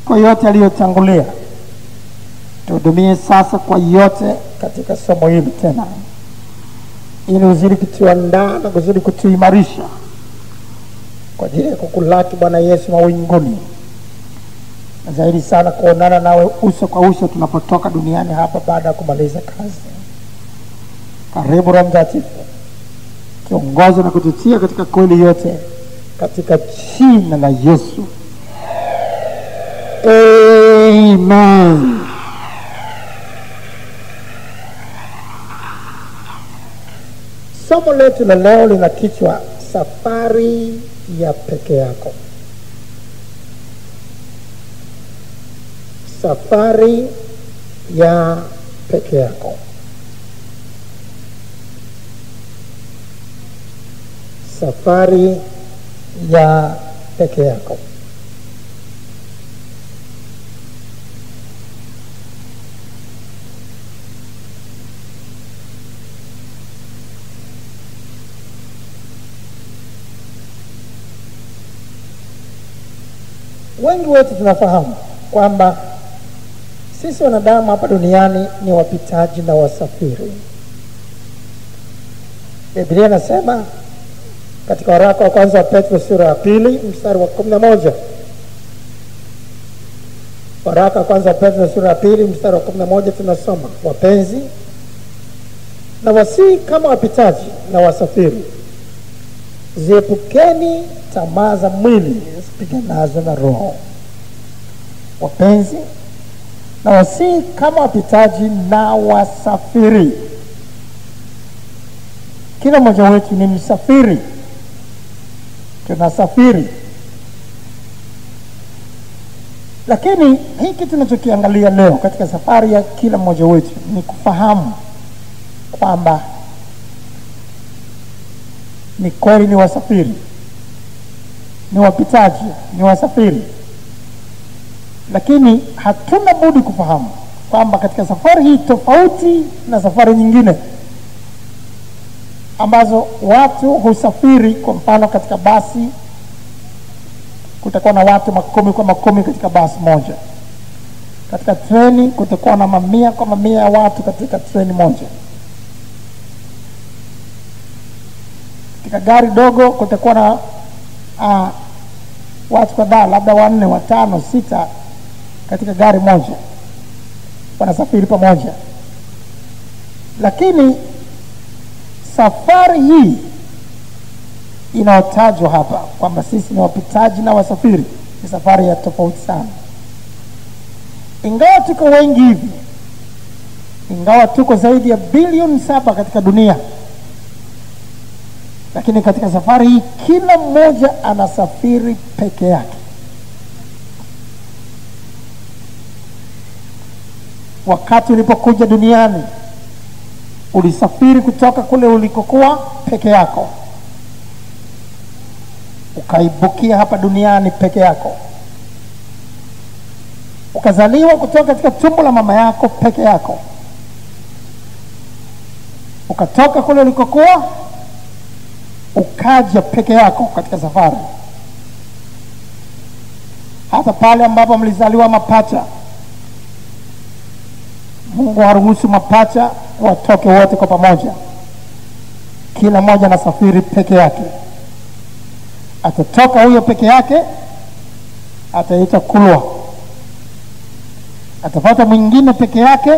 kwa yote aliyotangulia. Tuhudumie sasa kwa yote katika somo hili tena, ili uzidi kutuandaa na kuzidi kutuimarisha kwa ajili ya kukulaki Bwana Yesu mawinguni, na zaidi sana kuonana nawe uso kwa uso tunapotoka duniani hapa baada ya kumaliza kazi. Karibu Roho Mtakatifu, kiongoza na kututia katika kweli yote, katika jina la Yesu. Amen. Somo letu la leo lina kichwa safari ya peke yako. Safari ya peke yako. Safari ya peke yako. Wengi wetu tunafahamu kwamba sisi wanadamu hapa duniani ni wapitaji na wasafiri. Biblia inasema katika waraka wa kwanza wa Petro sura ya 2 mstari wa 11. Waraka wa kwanza wa Petro sura ya 2 mstari wa 11 tunasoma, wapenzi, na wasihi kama wapitaji na wasafiri, ziepukeni tamaa za mwili zipiganazo na roho. Wapenzi, na wasihi kama wapitaji na wasafiri. Kila mmoja wetu ni msafiri. Tunasafiri. Lakini hiki tunachokiangalia leo katika safari ya kila mmoja wetu ni kufahamu kwamba ni kweli ni wasafiri, ni wapitaji, ni wasafiri. Lakini hatuna budi kufahamu kwamba katika safari hii, tofauti na safari nyingine ambazo watu husafiri, kwa mfano katika basi kutakuwa na watu 10 kwa 10 katika basi moja. Katika treni kutakuwa na mamia kwa mamia ya watu katika treni moja. Katika gari dogo kutakuwa na watu kadhaa, labda 4, 5, 6 katika gari moja, wanasafiri pamoja. Lakini safari hii inayotajwa hapa kwamba sisi ni wapitaji na wasafiri ni safari ya tofauti sana. Ingawa tuko wengi hivi, ingawa tuko zaidi ya bilioni 7 katika dunia, lakini katika safari hii kila mmoja anasafiri peke yake. Wakati ulipokuja duniani, ulisafiri kutoka kule ulikokuwa peke yako, ukaibukia hapa duniani peke yako. Ukazaliwa kutoka katika tumbo la mama yako peke yako, ukatoka kule ulikokuwa ukaja peke yako katika safari. Hata pale ambapo mlizaliwa mapacha, Mungu haruhusu mapacha watoke wote kwa pamoja. Kila mmoja anasafiri peke yake. Atatoka huyo peke yake, ataitwa kulwa. Atapata mwingine peke yake,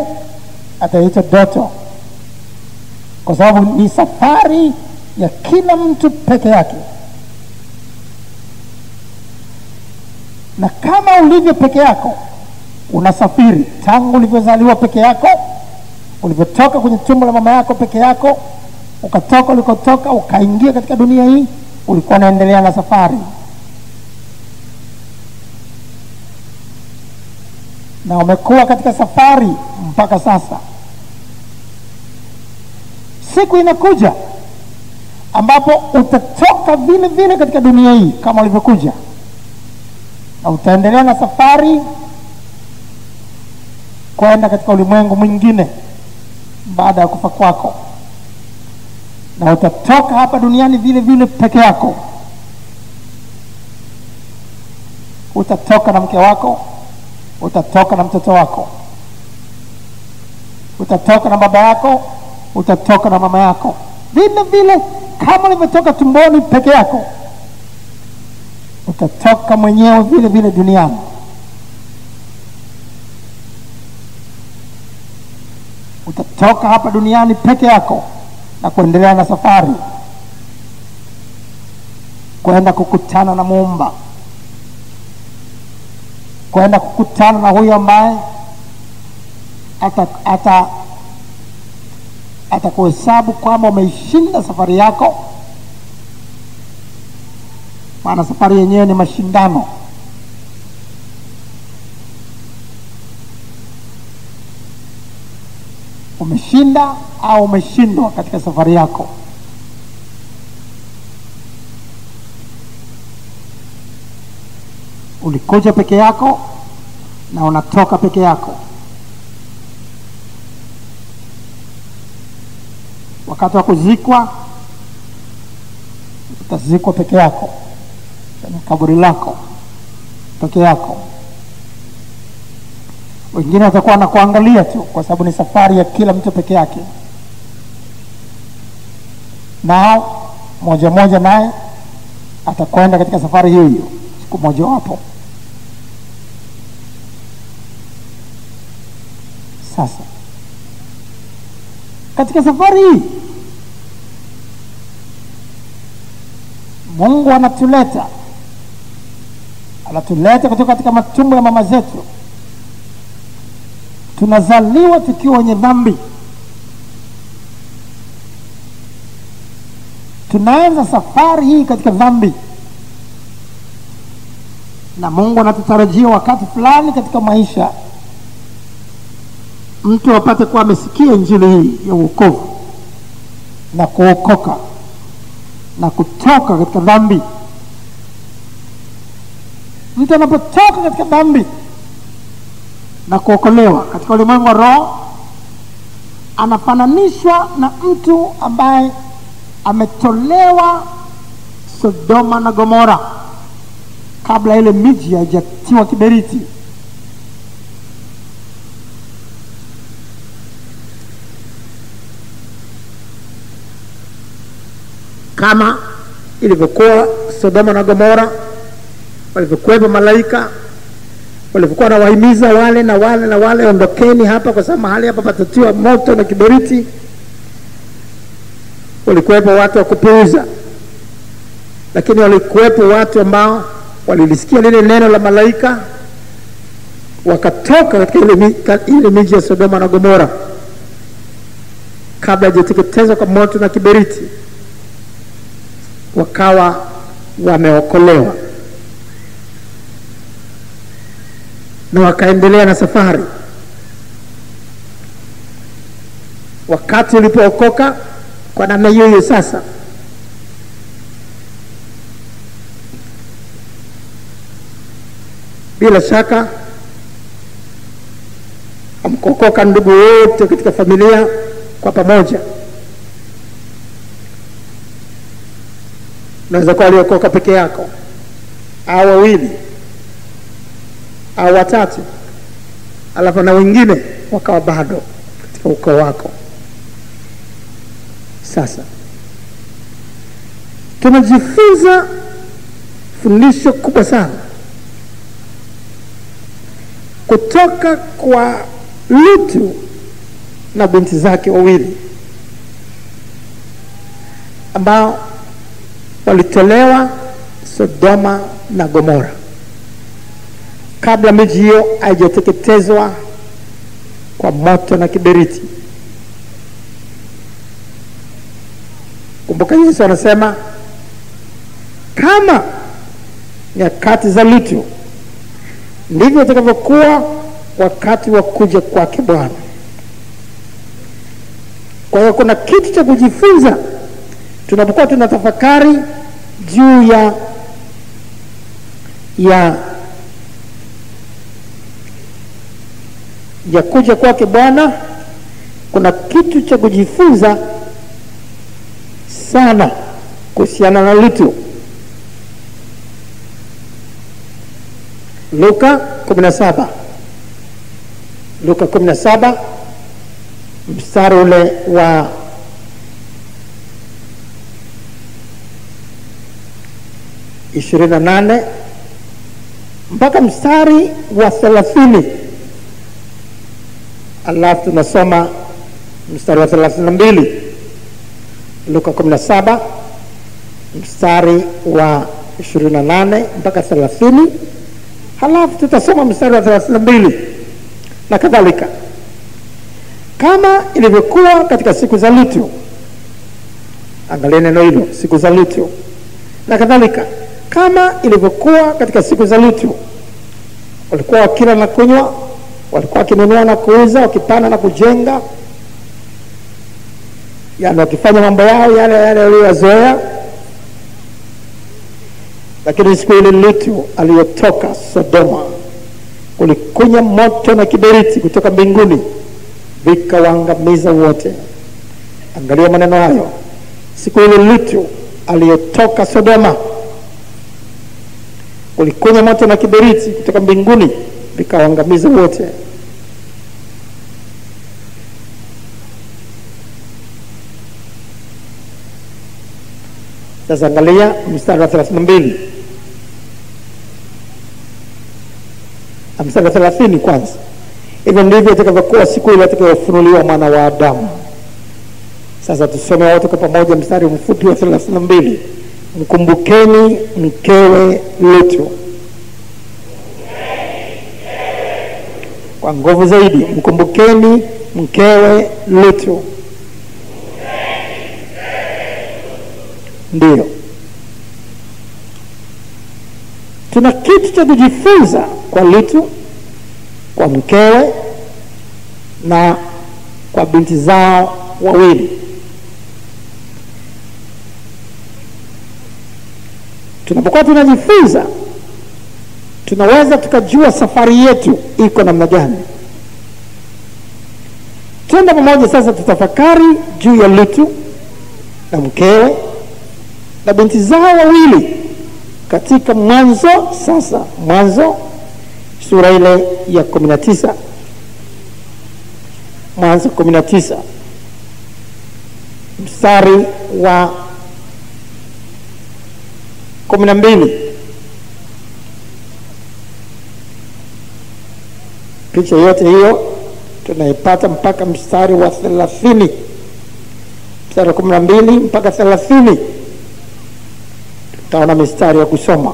ataitwa doto. Kwa sababu ni safari ya kila mtu peke yake. Na kama ulivyo peke yako, unasafiri tangu ulivyozaliwa peke yako, ulivyotoka kwenye tumbo la mama yako peke yako, ukatoka ulikotoka, ukaingia katika dunia hii, ulikuwa unaendelea na safari. Na umekuwa katika safari mpaka sasa. Siku inakuja ambapo utatoka vile vile katika dunia hii kama ulivyokuja, na utaendelea na safari kwenda katika ulimwengu mwingine baada ya kufa kwako. Na utatoka hapa duniani vile vile peke yako. Utatoka na mke wako, utatoka na mtoto wako, utatoka na baba yako, utatoka na mama yako, vile vile kama ulivyotoka tumboni peke yako, utatoka mwenyewe vile vile duniani. Utatoka hapa duniani peke yako na kuendelea na safari kwenda kukutana na Muumba, kwenda kukutana na huyo ambaye atakuhesabu kwamba umeishinda safari yako, maana safari yenyewe ni mashindano. Umeshinda au umeshindwa katika safari yako. Ulikuja peke yako na unatoka peke yako. Wakati wa kuzikwa, utazikwa peke yako kwenye kaburi lako peke yako. Wengine watakuwa na kuangalia tu, kwa sababu ni safari ya kila mtu peke yake. Nao moja moja naye atakwenda katika safari hiyo hiyo siku moja wapo. Sasa katika safari hii Mungu anatuleta kutoka katika matumbo ya mama zetu. Tunazaliwa tukiwa wenye dhambi. Tunaanza safari hii katika dhambi, na Mungu anatutarajia wakati fulani katika maisha mtu apate kuwa amesikia injili hii ya wokovu na kuokoka na kutoka katika dhambi. Mtu anapotoka katika dhambi na kuokolewa katika ulimwengu wa roho, anafananishwa na mtu ambaye ametolewa Sodoma na Gomora kabla ile miji haijatiwa kiberiti. Kama ilivyokuwa Sodoma na Gomora, walivyokuwepo malaika walivyokuwa wanawahimiza wale na wale na wale, ondokeni hapa kwa sababu mahali hapa patatiwa moto na kiberiti. Walikuwepo watu wa kupuuza, lakini walikuwepo watu ambao walilisikia lile neno la malaika, wakatoka katika ile miji ya Sodoma na Gomora kabla hajateketezwa kwa moto na kiberiti, wakawa wameokolewa na wakaendelea na safari. Wakati ulipookoka kwa namna hiyo sasa, bila shaka amkokoka ndugu wote katika familia kwa pamoja. Unaweza kuwa aliokoka peke yako, au wawili au watatu, alafu na wengine wakawa bado katika ukoo wako. Sasa tunajifunza fundisho kubwa sana kutoka kwa Lutu na binti zake wawili ambao walitolewa Sodoma na Gomora kabla miji hiyo haijateketezwa kwa moto na kiberiti. Kumbuka Yesu anasema kama nyakati za Lutu ndivyo itakavyokuwa wakati wa kuja kwake Bwana. Kwa hiyo kuna kitu cha kujifunza tunapokuwa tunatafakari juu ya kuja kwake Bwana. Kuna kitu cha kujifunza sana kuhusiana na Lutu. Luka 17 Luka 17 mstari ule wa 28 mpaka mstari wa 30. Alafu tunasoma mstari wa 32. Luka 17 mstari wa 28 mpaka 30. Halafu tutasoma mstari wa 32 na kadhalika. Kama ilivyokuwa katika siku za Lutu. Angalia neno hilo, siku za Lutu. Na kadhalika, kama ilivyokuwa katika siku za Lutu. Walikuwa wakila na kunywa, walikuwa wakinunua na kuuza, wakipanda na kujenga, yaani wakifanya mambo yao yale waliyozoea. Lakini siku ile Lutu aliyotoka Sodoma, kulikuja moto na kiberiti kutoka mbinguni, vikawaangamiza wote. Angalia maneno hayo. Siku ile Lutu aliyotoka Sodoma, kulikuja moto na kiberiti kutoka mbinguni, vikawaangamiza wote. Sasa angalia mstari wa 32. Mstari wa 30 kwanza. Hivyo ndivyo itakavyokuwa siku ile atakayofunuliwa mwana wa Adamu. Sasa tusome wote kwa pamoja mstari mfupi wa 32. Mkumbukeni mkewe Lutu. Kwa nguvu zaidi, mkumbukeni mkewe Lutu. Ndio. Tuna kitu cha kujifunza kwa Lutu, kwa mkewe na kwa binti zao wawili. Tunapokuwa tunajifunza, tunaweza tukajua safari yetu iko namna gani. Twende pamoja sasa tutafakari juu ya Lutu na mkewe na binti zao wawili katika Mwanzo. Sasa Mwanzo sura ile ya 19. Mwanzo 19 mstari wa 12. Picha yote hiyo tunaipata mpaka mstari wa 30. Mstari wa 12 mpaka 30. Tutaona mistari ya kusoma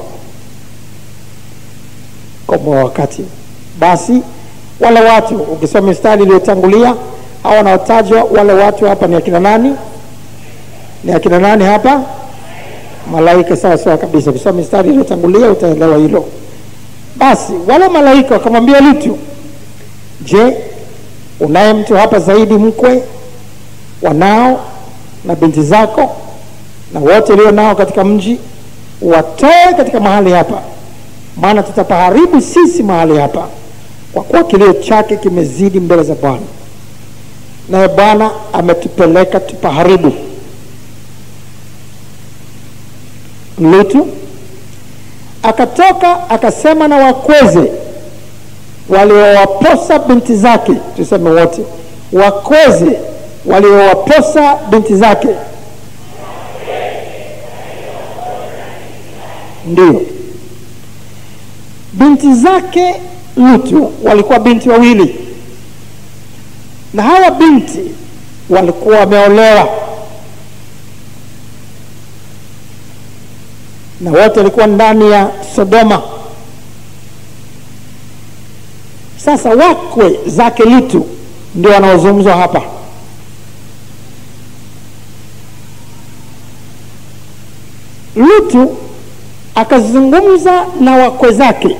kwa wakati. Basi wale watu, ukisoma mistari iliyotangulia, hao wanaotajwa wale watu hapa ni akina nani? Ni akina nani hapa? Malaika. Sawa sawa kabisa. Ukisoma mistari iliyotangulia utaelewa hilo. Basi wale malaika wakamwambia Lutu, je, unaye mtu hapa zaidi mkwe, wanao na binti zako na wote walio nao katika mji? Watoe katika mahali hapa, maana tutapaharibu sisi mahali hapa, kwa kuwa kilio chake kimezidi mbele za Bwana, naye Bwana ametupeleka tupaharibu. Lutu akatoka akasema na wakweze waliowaposa binti zake. Tuseme wote, wakweze waliowaposa binti zake. Ndio, binti zake Lutu walikuwa binti wawili, na hawa binti walikuwa wameolewa, na wote walikuwa ndani ya Sodoma. Sasa wakwe zake Lutu ndio wanaozungumzwa hapa. Lutu akazungumza na wakwe zake,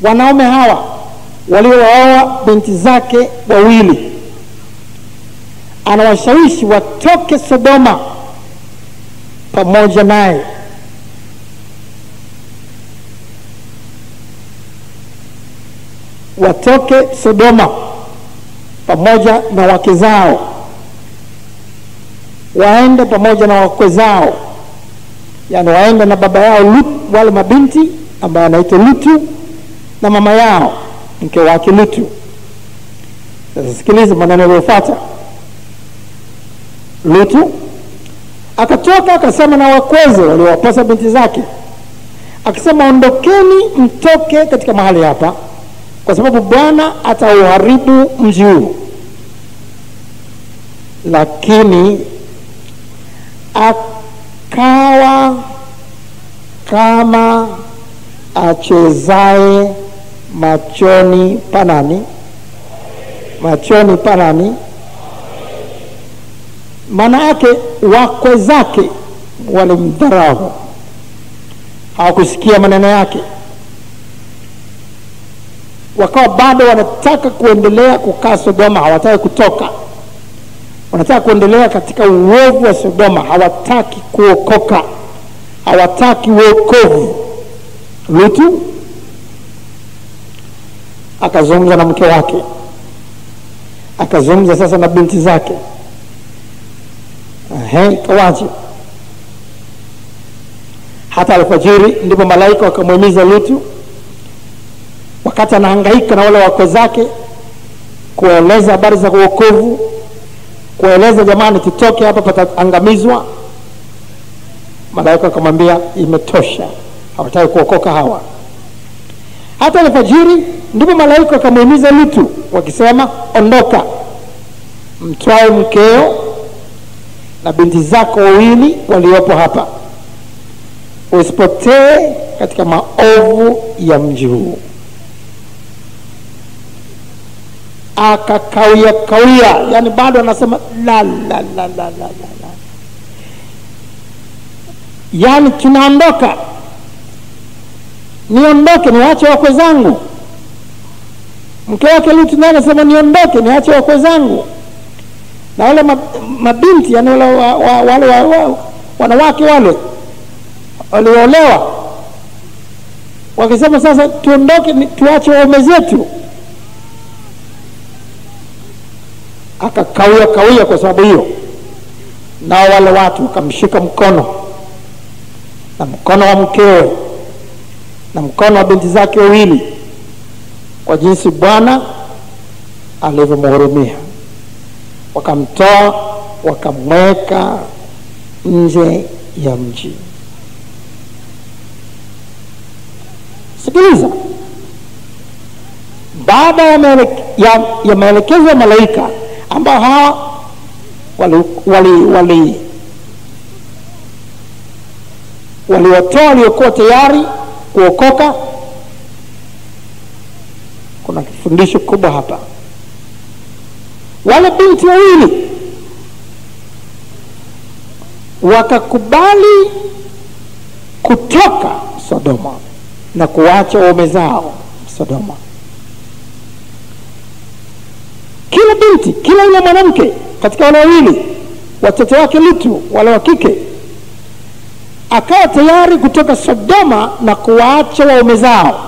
wanaume hawa waliooa binti zake wawili. Anawashawishi watoke Sodoma pamoja naye. Watoke Sodoma pamoja na wake zao, waende pamoja na wakwe zao, yani waende na baba yao Lutu, wale mabinti ambaye anaitwa Lutu, na mama yao, mke wake Lutu. Sasa sikiliza maneno yaliyofuata. Lutu akatoka akasema na wakweze waliowapasa binti zake, akisema, ondokeni mtoke katika mahali hapa, kwa sababu Bwana atauharibu mji huu. Lakini akawa kama achezaye machoni panani. Machoni panani maana yake wakwe zake walimdharau, hawakusikia maneno yake, wakawa bado wanataka kuendelea kukaa Sodoma, hawataki kutoka, wanataka kuendelea katika uovu wa Sodoma, hawataki kuokoka, hawataki wokovu. Lutu akazungumza na mke wake, akazungumza sasa na binti zake. Kawaje? Hata alfajiri ndipo malaika wakamhimiza Lutu, wakati anahangaika na wale wakwe zake, kueleza habari za wokovu, kueleza jamani, tutoke hapa pataangamizwa. Malaika akamwambia imetosha, hawataki kuokoka hawa. Hata alfajiri ndipo malaika akamhimiza Lutu wakisema, ondoka, mtwae mkeo na binti zako wawili waliopo hapa, usipotee katika maovu ya mji huu. Akakawia, yani bado anasema la, yani tunaondoka, niondoke niache wakwe zangu. Mke wake Lutu naye anasema niondoke niache wakwe zangu. Na wale mabinti, yani wale wanawake wale waliolewa, wakisema sasa tuondoke tuache waume zetu. Akakawia kwa sababu hiyo, na wale watu wakamshika mkono, na mkono wa mkewe na mkono wa binti zake wawili, kwa jinsi Bwana alivyomhurumia. Wakamtoa wakamweka nje ya mji. Sikiliza, baada ya maelekezo ya malaika ambao hawa waliwatoa waliokuwa tayari kuokoka, kuna kifundisho kubwa hapa. Wale binti wawili wakakubali kutoka Sodoma na kuacha waume zao Sodoma. Kila binti, kila yule mwanamke katika wale wawili, watoto wake Lutu wale wa kike, akawa tayari kutoka Sodoma na kuacha waume zao.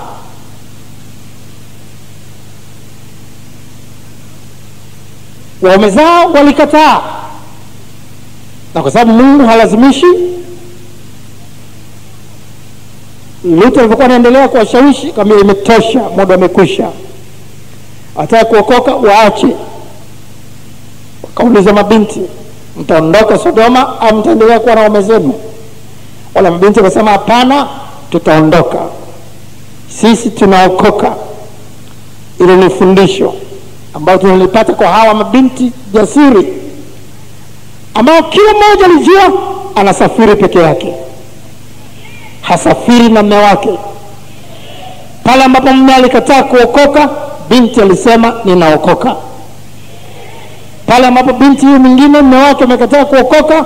Waume zao walikataa, na kwa sababu Mungu halazimishi, Lutu alipokuwa anaendelea kuwashawishi, kama imetosha, muda umekwisha, ataka kuokoka waache. Wakauliza mabinti, mtaondoka Sodoma au mtaendelea kuwa na waume zenu? Wala mabinti wakasema hapana, tutaondoka, sisi tunaokoka. Ile ni fundisho ambao tunalipata kwa hawa mabinti jasiri, ambao kila mmoja alijua anasafiri peke yake, hasafiri na mume wake. Pale ambapo mume alikataa kuokoka, binti alisema ninaokoka. Pale ambapo binti huyu mwingine mume wake amekataa kuokoka,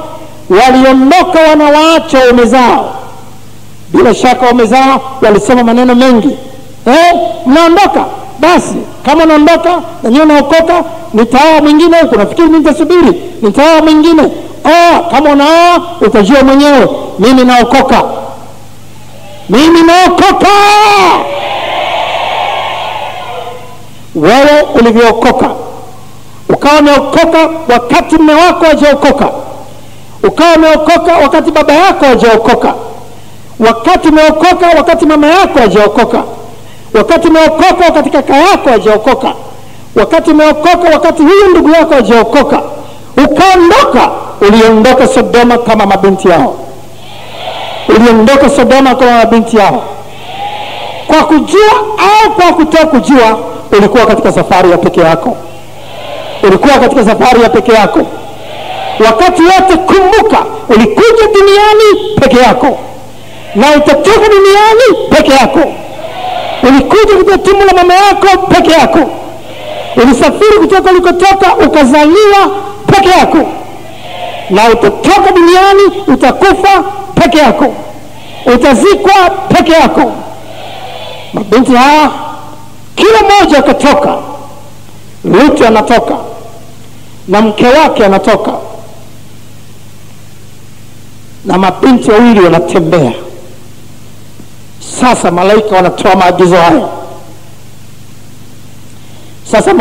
waliondoka wanawaacha waume zao. Bila shaka waume zao walisema maneno mengi, mnaondoka? Basi kama naondoka na nyinyi naokoka, nitaoa mwingine huko, nafikiri mimi nitasubiri, nitaoa mwingine. Kama unaoa utajua mwenyewe, mimi naokoka. Mimi naokoka. Wewe ulivyookoka, ukawa umeokoka wakati mume wako hajaokoka, ukawa umeokoka wakati baba yako hajaokoka, wakati umeokoka wakati mama yako hajaokoka, wakati umeokoka, wakati kaka yako hajaokoka, wakati umeokoka, wakati huyu ndugu yako hajaokoka, ukaondoka, uliondoka Sodoma kama mabinti yao. Uliondoka Sodoma kama mabinti yao. Kwa kujua au kwa kutokujua, ulikuwa katika safari ya peke yako. Ulikuwa katika safari ya peke yako. Wakati wote kumbuka, ulikuja duniani peke yako na utatoka duniani peke yako. Ulikuja katika tumbo la mama yako peke yako. Ulisafiri kutoka ulikotoka, ukazaliwa peke yako, na utatoka duniani, utakufa peke yako, utazikwa peke yako. Mabinti hawa kila mmoja akatoka. Lutu anatoka na mke wake anatoka, na mabinti wawili wanatembea. Sasa malaika wanatoa maagizo haya. Sasa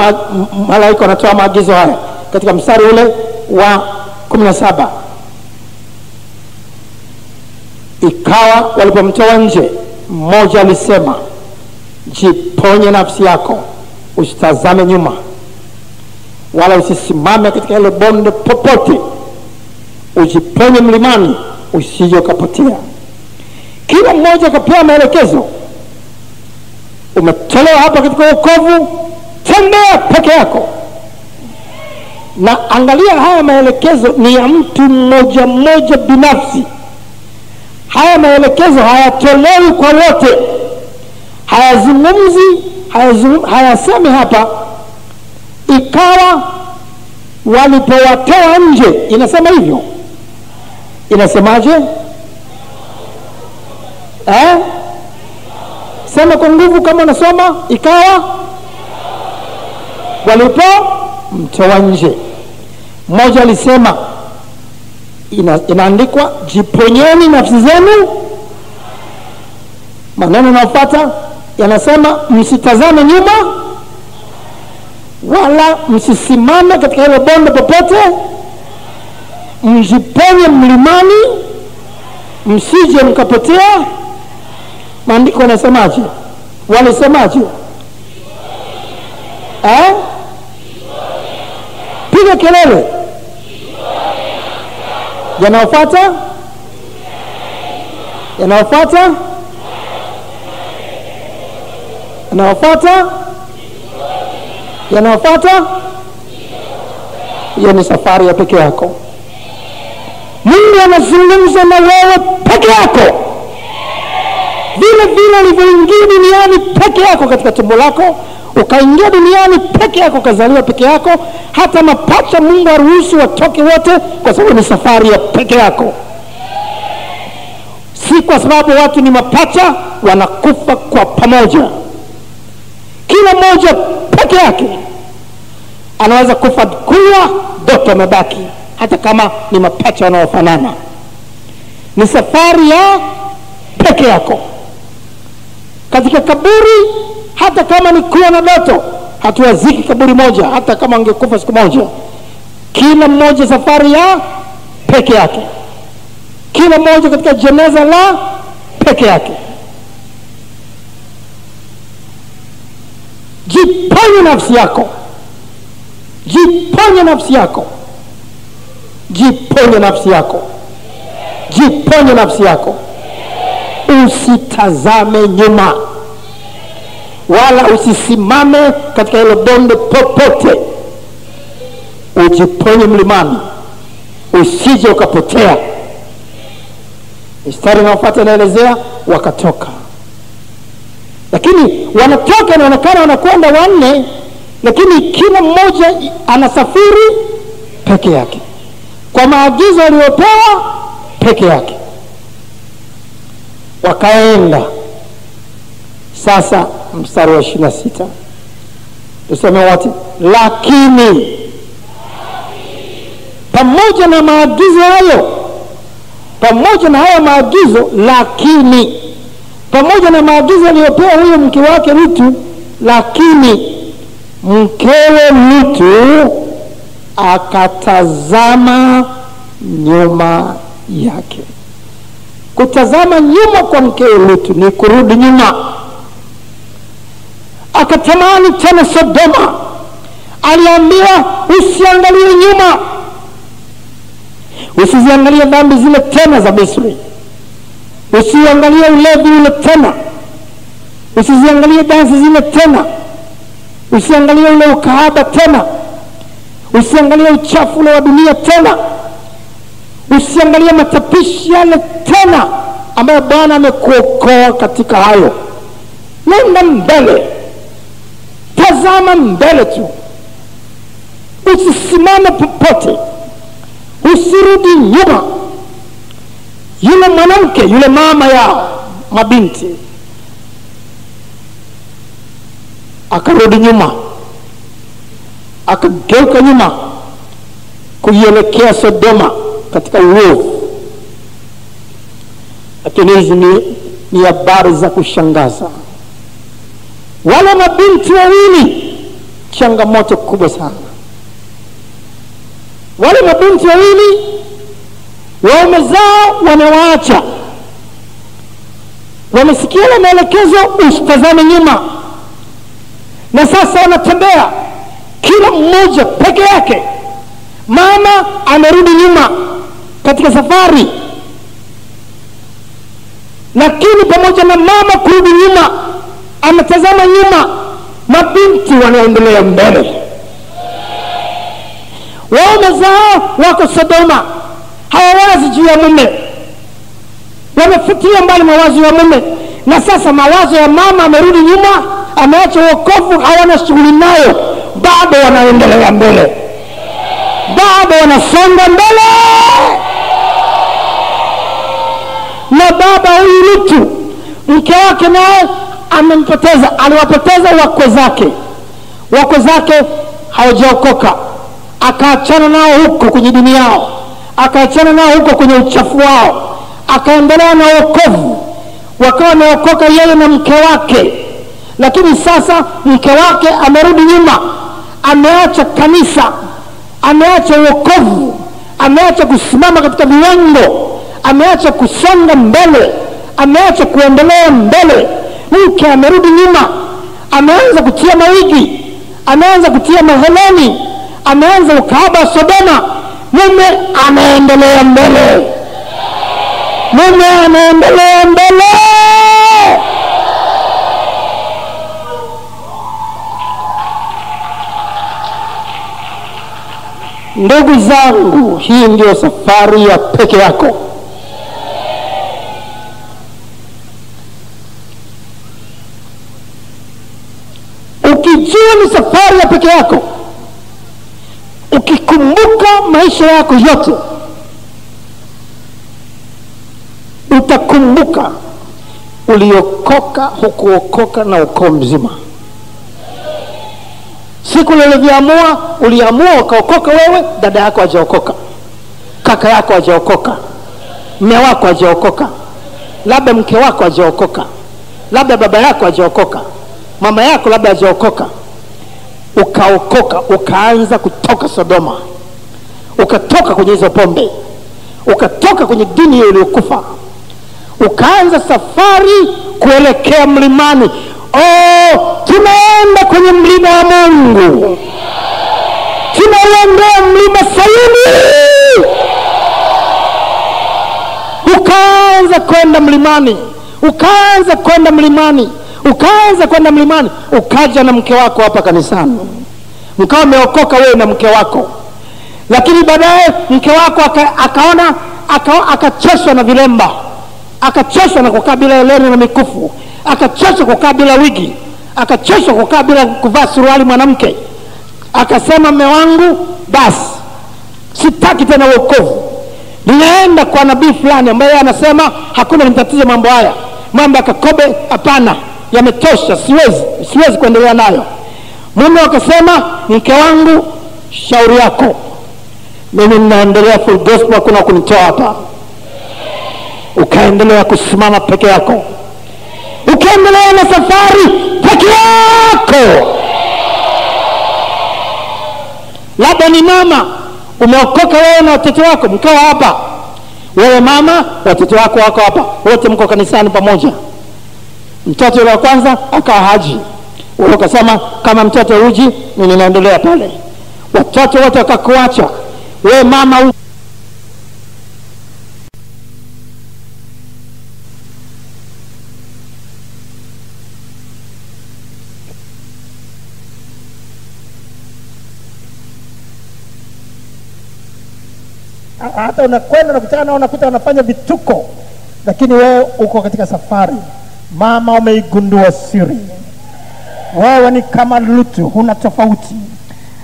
malaika wanatoa maagizo haya katika mstari ule wa 17. Ikawa walipomtoa nje, mmoja alisema, jiponye nafsi yako, usitazame nyuma, wala usisimame katika ile bonde popote. Ujiponye mlimani, usije ukapotea. Kila mmoja akapewa maelekezo. Umetolewa hapa katika wokovu, tembea peke yako. Na angalia, haya maelekezo ni ya mtu mmoja mmoja binafsi. Haya maelekezo hayatolewi kwa wote. Hayasemi hapa ikawa walipowatoa nje. Inasema hivyo? Inasemaje? Sema kwa nguvu kama unasoma. Ikawa walipomtoa nje, mmoja alisema, inaandikwa jiponyeni nafsi zenu. Maneno yanayofuata yanasema msitazame nyuma, wala msisimame katika ile bonde popote. Mjiponye mlimani, msije mkapotea. Maandiko yanasemaje? Walisemaje? Piga kelele. Yanayofuata hiyo ni safari ya peke yako. Mungu anazungumza na wewe peke yako. Vile vile ulivyoingia duniani peke yako katika tumbo lako, ukaingia duniani peke yako, ukazaliwa peke yako. Hata mapacha Mungu aruhusu watoke wote, kwa sababu ni safari ya peke yako. Si kwa sababu watu ni mapacha wanakufa kwa pamoja. Kila mmoja peke yake anaweza kufa kuwa doto amebaki, hata kama ni mapacha wanaofanana. Ni safari ya peke yako. Katika kaburi, hata kama ni kuwa na doto, hatuwaziki kaburi moja, hata kama angekufa siku moja. Kila mmoja safari ya peke yake. Kila mmoja katika jeneza la peke yake. Jiponye nafsi yako. Jiponye nafsi yako. Jiponye nafsi yako. Jiponye nafsi yako. Usitazame nyuma, wala usisimame katika ile bonde popote. Ujiponye mlimani, usije ukapotea. Mstari unaofuata inaelezea wakatoka. Lakini wanatoka, inaonekana wanakwenda wanne, lakini kila mmoja anasafiri peke yake, kwa maagizo aliyopewa peke yake. Wakaenda. Sasa mstari wa 26 tuseme wote. Lakini pamoja na maagizo hayo, pamoja na haya maagizo, lakini pamoja na maagizo aliyopewa huyo mke wake Lutu, lakini mkewe Lutu akatazama nyuma yake. Kutazama nyuma kwa mkewe Lutu ni kurudi nyuma. akatamani tena Sodoma. Aliambiwa usiangalie nyuma, usiziangalie dhambi zile tena za Misri, usiangalie ulevi ule tena, usiziangalie dansi zile tena, usiangalie ule ukahaba tena, usiangalie uchafu ule wa dunia tena, usiangalie matapishi yale tena ambayo Bwana amekuokoa katika hayo. Nenda mbele, tazama mbele tu, usisimame popote, usirudi nyuma. Yule mwanamke, yule mama ya mabinti, akarudi nyuma, akageuka nyuma kuielekea Sodoma katika uovu. Lakini hizi ni habari za kushangaza. Wale mabinti wawili, changamoto kubwa sana. Wale mabinti wawili waume zao wamewaacha, wamesikia ile maelekezo usitazame nyuma, na sasa wanatembea kila mmoja peke yake. Mama amerudi nyuma katika safari, lakini pamoja na mama kurudi nyuma, ametazama nyuma, mabinti wanaendelea mbele. Waume zao wako Sodoma, hawawazi juu ya mume, wamefutia mbali mawazo ya mume, na sasa mawazo ya mama amerudi nyuma, ameacha wokovu, hawana shughuli nayo. Bado wanaendelea mbele, bado wanasonga mbele. Na baba huyu Lutu, mke wake naye amempoteza, aliwapoteza wakwe zake hawajaokoka, akaachana nao huko kwenye dini yao, akaachana nao huko kwenye uchafu wao, akaendelea na wokovu, wakawa wameokoka yeye na mke wake. Lakini sasa mke wake amerudi nyuma, ameacha kanisa, ameacha wokovu, ameacha kusimama katika viwango, ameacha kusonga mbele, ameacha kuendelea mbele. Mke amerudi nyuma, ameanza kutia mawigi, ameanza kutia maheleni, ameanza ukahaba Sodoma. Mume anaendelea mbele, mume anaendelea mbele. Ndugu zangu, hii ndio safari ya peke yako. Ukijua ni safari ya peke yako, ukikumbuka maisha yako yote, utakumbuka uliokoka, hukuokoka na ukoo mzima. Siku uliamua ukaokoka wewe, dada yako hajaokoka, kaka yako hajaokoka, mume wako hajaokoka, labda mke wako hajaokoka, labda baba yako hajaokoka, mama yako labda hajaokoka. Ukaokoka, ukaanza kutoka Sodoma, ukatoka kwenye hizo pombe, ukatoka kwenye dini hiyo iliyokufa, ukaanza safari kuelekea mlimani. Tunaenda kwenye mlima wa Mungu, tunaendea mlima Sayuni. Ukaanza kwenda mlimani, ukaanza kwenda mlimani, ukaanza kwenda mlimani. Ukaja na mke wako hapa kanisani, mkao umeokoka wewe na mke wako. Lakini baadaye mke wako akaona, akachoshwa na vilemba, akachoshwa na kukaa bila heleni na mikufu, akachoshwa kukaa bila wigi, akachoshwa kukaa bila kuvaa suruali mwanamke. Akasema, mume wangu, basi sitaki tena wokovu, ninaenda kwa nabii fulani ambaye anasema hakuna nitatize mambo haya, mambo ya Kakobe, hapana, yametosha, siwezi kuendelea nayo. Mume akasema, mke wangu, shauri yako, mimi ninaendelea full gospel, hakuna kunitoa hapa. Ukaendelea kusimama peke yako, ukaendelea na safari peke yako. Labda ni mama, umeokoka wewe na watoto wako, mkao hapa. Wewe mama, watoto wako wako hapa, wote mko kanisani pamoja. Mtoto wa kwanza akawa haji, ukasema kama mtoto uji, ninaendelea pale. Watoto wote wakakuacha. Wewe mama hata unakwenda unakutana nao, unakuta wanafanya vituko, lakini wewe uko katika safari. Mama, umeigundua siri. Wewe ni kama Lutu, huna tofauti,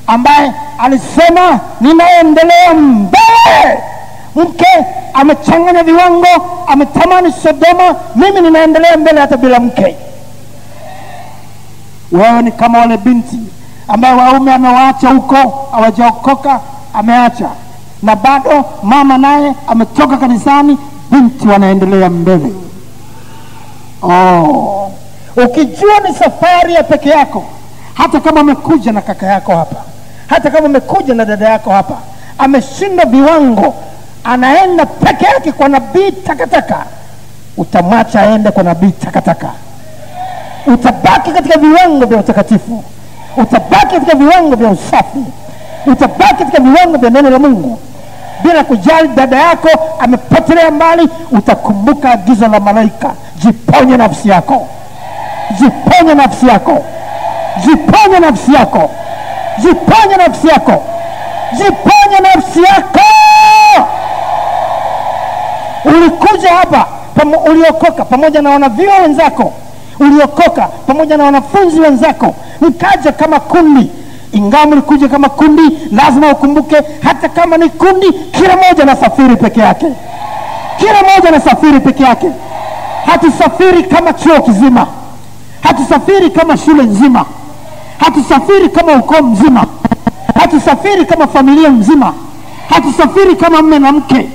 ambaye alisema ninaendelea mbele. Mke amechanganya viwango, ametamani Sodoma, mimi ninaendelea mbele hata bila mke. Wewe ni kama wale binti ambaye waume amewaacha huko, hawajaokoka, ameacha, na bado mama naye ametoka kanisani, binti wanaendelea mbele. Ukijua ni safari ya peke yako, hata kama umekuja na kaka yako hapa, hata kama umekuja na dada yako hapa, ameshinda viwango, anaenda peke yake kwa nabii takataka, utamwacha aende kwa nabii takataka. Utabaki katika viwango vya utakatifu, utabaki katika viwango vya usafi, utabaki katika viwango vya neno la Mungu, bila kujali dada yako amepotelea mbali. Utakumbuka agizo la malaika, jiponye nafsi yako, jiponye nafsi yako, jiponye nafsi yako, jiponye nafsi yako, jiponye nafsi yako. Ulikuja hapa uliokoka pamoja na wanavyuo wenzako, uliokoka pamoja na wanafunzi wenzako, mkaja kama kundi. Ingawa mlikuja kama kundi, lazima ukumbuke hata kama ni kundi, kila mmoja anasafiri peke yake. Kila mmoja anasafiri peke yake. Hatusafiri kama chuo kizima, hatusafiri kama shule nzima, hatusafiri kama ukoo mzima, hatusafiri kama familia mzima, hatusafiri kama mume na mke.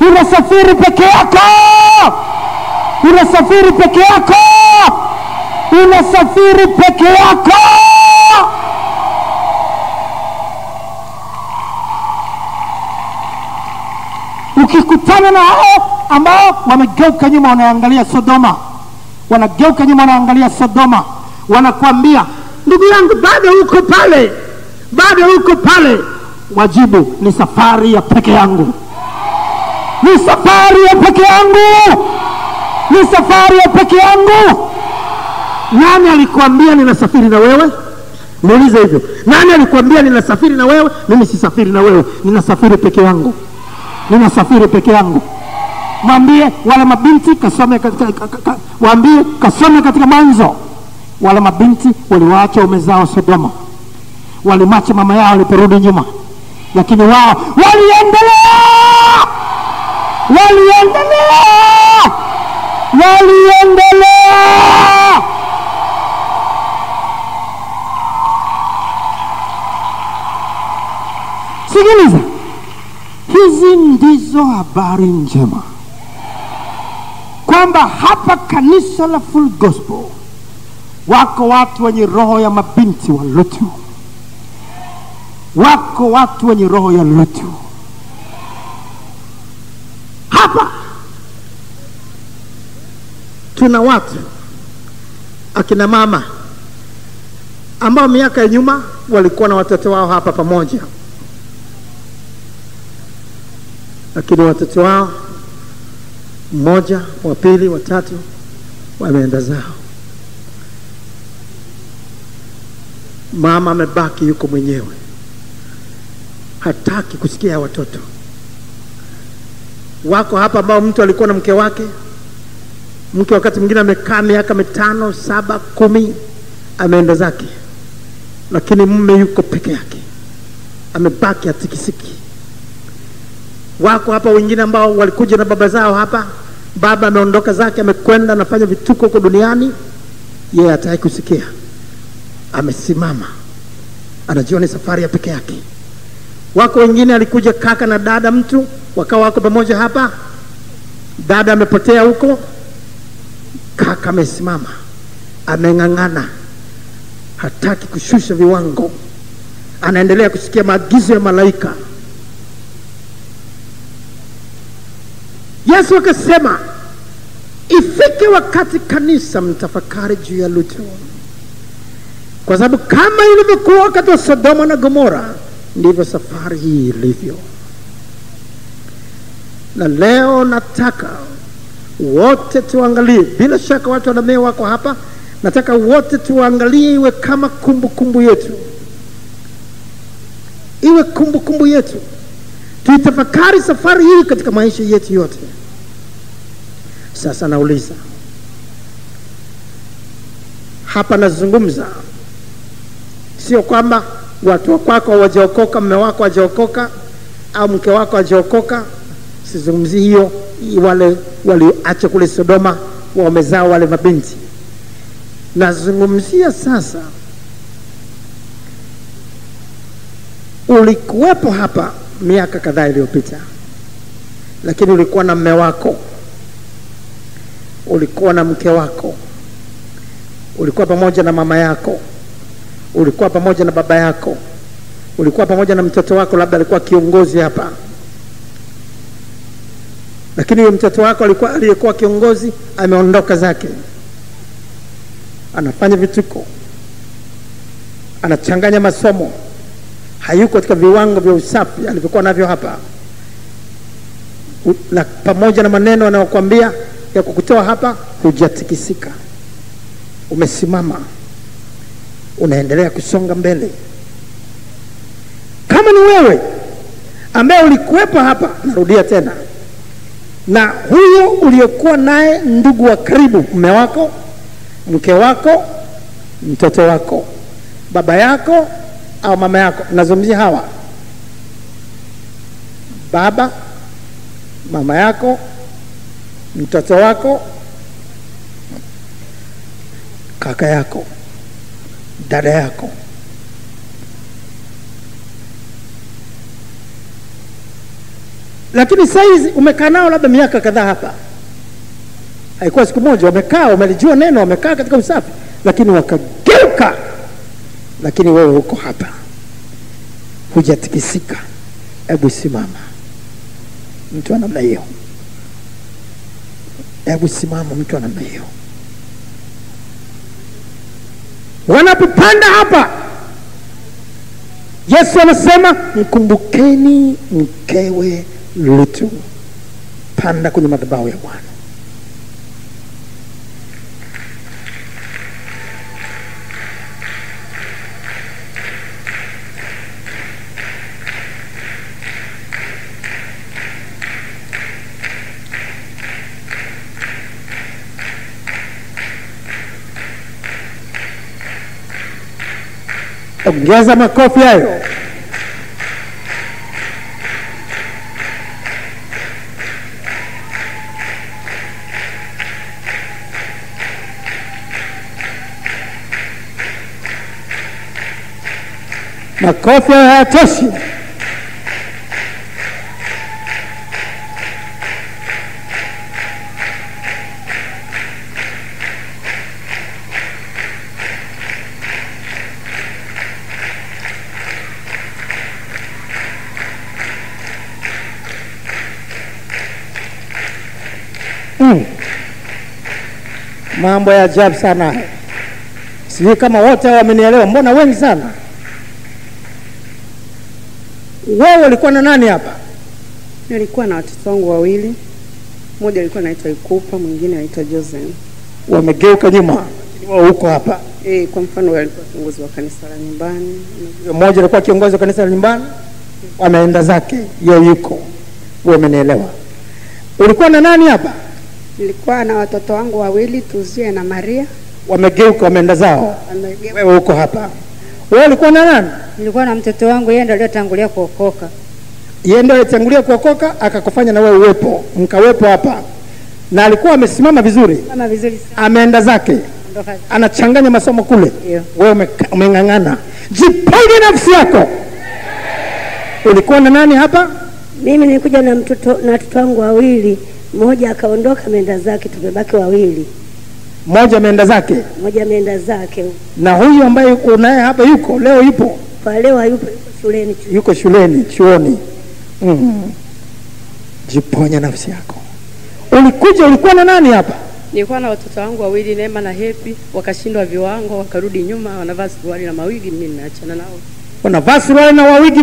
Unasafiri peke yako, unasafiri peke yako, unasafiri peke yako. Ukikutana na hao ambao wamegeuka nyuma, wanaangalia Sodoma, wanageuka nyuma, wanaangalia Sodoma, wanakuambia ndugu yangu bado uko pale, bado uko pale, wajibu ni safari ya peke yangu, ni safari ya peke yangu, ni safari ya peke yangu. Nani alikuambia ninasafiri na wewe? Muulize hivyo. Nani alikuambia ninasafiri na wewe? Mimi sisafiri na wewe, ninasafiri peke yangu, ninasafiri peke yangu. Mwambie wale mabinti kasome waambie kasome katika Mwanzo. Wale mabinti waliwaacha umezao Sodoma, walimwacha mama yao waliporudi nyuma, lakini wao waliendelea, waliendelea, waliendelea. Sikiliza, hizi ndizo habari njema, kwamba hapa kanisa la Full Gospel wako watu wenye roho ya mabinti wa Lutu, wako watu wenye roho ya Lutu. Hapa tuna watu akina mama ambao miaka ya nyuma walikuwa na watoto wao hapa pamoja, lakini watoto wao mmoja, wa pili, wa tatu wameenda zao. Mama amebaki yuko mwenyewe, hataki kusikia watoto. Wako hapa ambao mtu alikuwa na mke wake, mke wakati mwingine amekaa miaka 5, 7, 10, ameenda zake, lakini mume yuko peke yake, amebaki atikisiki. Wako hapa wengine ambao walikuja na baba zao hapa, baba ameondoka zake, amekwenda anafanya vituko huko duniani, yeye hataki kusikia, amesimama, anajiona safari ya peke yake. Wako wengine alikuja kaka na dada mtu, wakawa wako pamoja hapa, dada amepotea huko, kaka amesimama, ameng'ang'ana, hataki kushusha viwango, anaendelea kusikia maagizo ya malaika. Yesu akasema ifike wakati kanisa mtafakari juu ya Lutu, Kwa sababu kama ilivyokuwa wakati wa Sodoma na Gomora, ndivyo safari hii ilivyo. Na leo nataka wote tuangalie, bila shaka watu wanamea wako hapa, nataka wote tuangalie iwe kama kumbukumbu yetu. Iwe kumbukumbu yetu. Tuitafakari safari hii katika maisha yetu yote. Sasa nauliza, hapa nazungumza sio kwamba watu wako hawajaokoka, mume wako hajaokoka au mke wako hajaokoka. Sizungumzi hiyo wale waliacha kule Sodoma wamezaa wale mabinti. Nazungumzia sasa, ulikuwepo hapa miaka kadhaa iliyopita, lakini ulikuwa na mume wako, ulikuwa na mke wako, ulikuwa pamoja na mama yako, ulikuwa pamoja na baba yako, ulikuwa pamoja na mtoto wako, labda alikuwa kiongozi hapa. Lakini huyo mtoto wako aliyekuwa kiongozi ameondoka zake, anafanya vituko, anachanganya masomo, hayuko katika viwango vya usafi alivyokuwa navyo hapa. Na pamoja na maneno anayokuambia ya kukutoa hapa, hujatikisika, umesimama, unaendelea kusonga mbele. Kama ni wewe ambaye ulikuwepo hapa, narudia tena, na huyo uliokuwa naye ndugu wa karibu, mume wako, mke wako, mtoto wako, baba yako au mama yako, nazungumzia hawa: baba, mama yako, mtoto wako, kaka yako, dada yako. Lakini saizi umekaa nao labda miaka kadhaa hapa, haikuwa siku moja, wamekaa, wamelijua neno, wamekaa katika usafi, lakini wakageuka. Lakini wewe uko hapa, hujatikisika. Hebu simama, mtu wa namna hiyo. Hebu simama, mtu wa namna hiyo. Wanapopanda hapa, Yesu anasema, mkumbukeni mkewe Lutu. Panda kwenye madhabahu ya Bwana. Ongeza makofi hayo. Makofi hayatoshi. Mambo ya ajabu sana. Sijui kama wote wamenielewa, mbona wengi sana. Wewe ulikuwa na nani hapa? Nilikuwa na watoto wangu wawili. Mmoja alikuwa anaitwa Ikupa, mwingine anaitwa Josen. Wamegeuka nyuma, wao huko hapa. Kwa mfano wale alikuwa kiongozi wa kanisa la nyumbani. Mmoja alikuwa kiongozi wa kanisa la nyumbani, ameenda zake, yeye yuko. Wewe umenielewa. Ulikuwa na nani hapa? Nilikuwa na watoto wangu wawili, Tuzie na Maria. Wamegeuka, wameenda zao. Wewe huko hapa. Wewe ulikuwa na nani? Nilikuwa na mtoto wangu, yeye ndiye aliyetangulia kuokoka. Yeye ndiye aliyetangulia kuokoka, akakufanya na wewe uwepo, mkawepo hapa. Na alikuwa amesimama vizuri. Kama vizuri sana. Ameenda zake. Anachanganya masomo kule. Wewe umeng'ang'ana. Jipange nafsi yako. Ulikuwa na nani hapa? Mimi nilikuja na watoto wangu wawili. Mmoja akaondoka ameenda zake, tumebaki wawili. Mmoja ameenda zake. Mmoja ameenda zake. Na huyu ambaye uko naye hapa yuko leo yupo? Kwa leo hayupo, yuko shuleni. Yuko shuleni, chuoni. Jiponya nafsi yako. Ulikuja, ulikuwa na nani hapa? Nilikuwa na watoto wangu wawili, Neema na Happy, wakashindwa viwango, wakarudi nyuma, wanavaa suruali na mawigi, mimi nimeachana nao. Wanavaa suruali na mawigi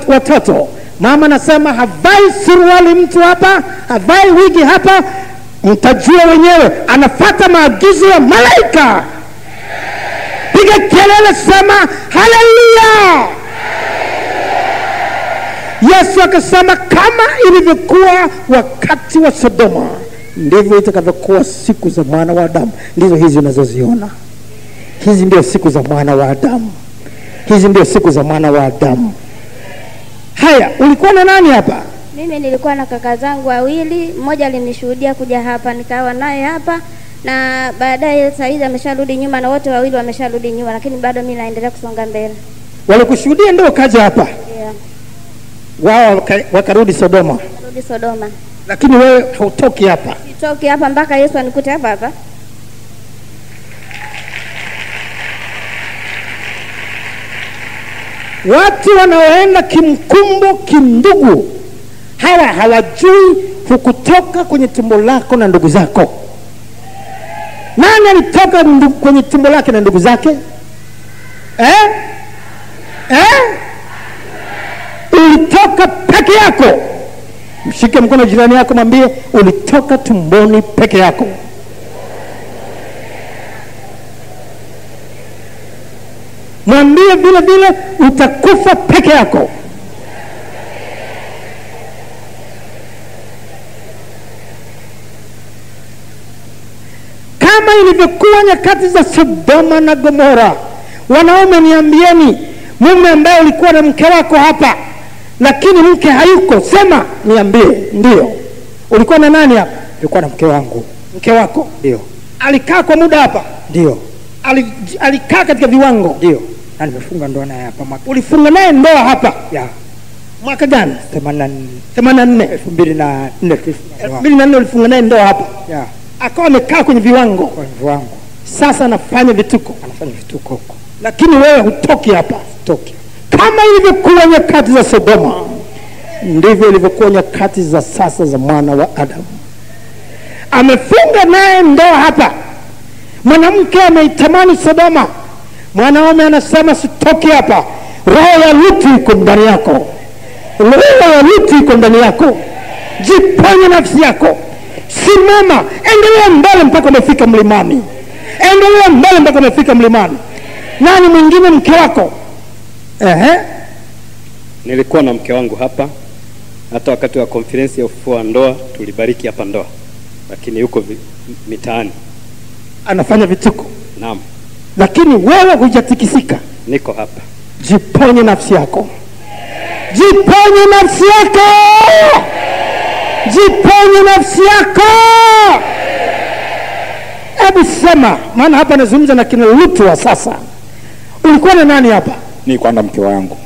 watoto. Mama nasema havai suruali mtu hapa, havai wigi hapa, mtajua wenyewe, anafuata maagizo ya malaika. Piga kelele, sema haleluya. Yesu akasema kama ilivyokuwa wakati wa Sodoma, ndivyo itakavyokuwa siku za mwana wa Adamu. Ndizo hizi unazoziona. Hizi ndio siku za mwana wa Adamu. Hizi ndio siku za mwana wa Adamu. Haya, ulikuwa na nani hapa? Mimi nilikuwa na kaka zangu wawili, mmoja alinishuhudia kuja hapa, nikawa naye hapa, na baadaye saizi amesharudi nyuma, na wote wawili wamesharudi nyuma, lakini bado mimi naendelea kusonga mbele. Walikushuhudia ndio kaja hapa? Yeah. Wao wakarudi Sodoma. Wakarudi Sodoma. Lakini wewe hautoki hapa. Sitoki hapa mpaka Yesu anikute hapa hapa. Watu wanaoenda kimkumbo kindugu, hawa hawajui hukutoka kwenye tumbo lako na ndugu zako. Nani alitoka kwenye tumbo lake na ndugu zake? Ulitoka peke yako. Mshike mkono jirani yako, mwambie ulitoka tumboni peke yako. Mwambie vile vile utakufa peke yako. Kama ilivyokuwa nyakati za Sodoma na Gomora. Wanaume niambieni, mume ambaye ulikuwa na mke wako hapa lakini mke hayuko, sema niambie. Ndio. Ulikuwa na nani hapa? Nilikuwa na mke wangu. Mke wako? Ndio. Alikaa kwa muda hapa? Ndio. Alikaa katika viwango? Ndio. Na nimefunga ndoa naye hapa mwaka. Ulifunga naye ndoa hapa? Ya. Mwaka gani? 84. 2004 ulifunga naye ndoa hapa? Ya. Akawa amekaa kwenye viwango? Kwenye viwango. Sasa anafanya vituko? Anafanya vituko huko. Lakini wewe hutoki hapa? Toki. Kama ilivyokuwa nyakati za Sodoma, ndivyo ilivyokuwa nyakati za sasa za mwana wa Adamu. Amefunga naye ndoa hapa. Mwanamke ameitamani Sodoma. Mwanaume anasema sitoki hapa. Roho ya Lutu iko ndani yako. Roho ya Lutu iko ndani yako. Jiponye nafsi yako. Simama, endelea mbele mpaka umefika mlimani. Endelea mbele mpaka umefika mlimani. Nani mwingine? Mke wako? Nilikuwa na mke wangu hapa. Hata wakati wa konferensi ya ufufuo wa ndoa tulibariki hapa ndoa. Lakini yuko mitaani. Anafanya vituko. Naam. Lakini wewe hujatikisika. Niko hapa. Jiponye nafsi yako. Jiponye nafsi yako. Jiponye nafsi yako. Hebu sema, maana hapa nazungumza na kina Lutu wa sasa. Ulikuwa na nani hapa? Nilikuwa na mke wangu.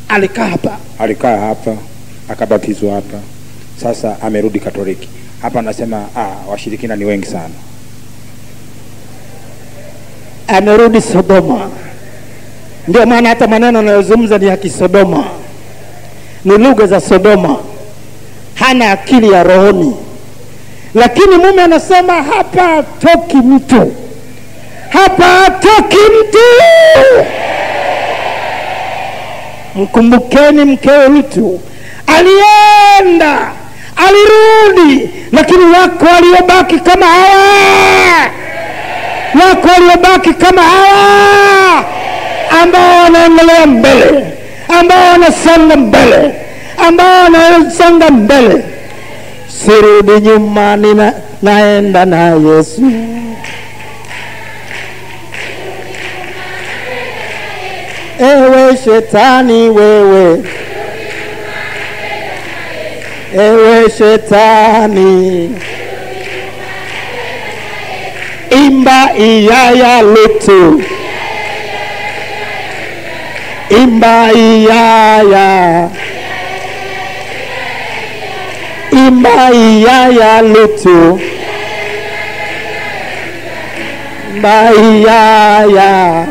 Alikaa hapa? Alikaa hapa, akabatizwa hapa. Sasa amerudi Katoliki. Hapa anasema washirikina ni wengi sana. Amerudi Sodoma. Ndio maana hata maneno anayozungumza ni ya Kisodoma. Ni lugha za Sodoma. Hana akili ya rohoni. Lakini mume anasema hapa toki mtu. Hapa toki mtu. Mkumbukeni mkewe Lutu. Alienda, alirudi, lakini wako waliobaki kama hawa. Wako waliobaki kama hawa, ambao wanaendelea mbele, ambao wanasonga mbele, ambao wanasonga mbele. Sirudi nyuma, naenda na Yesu. Ewe shetani wewe, ewe shetani, imba iyaya Lutu, imba iyaya, imba iyaya Lutu, imba iyaya,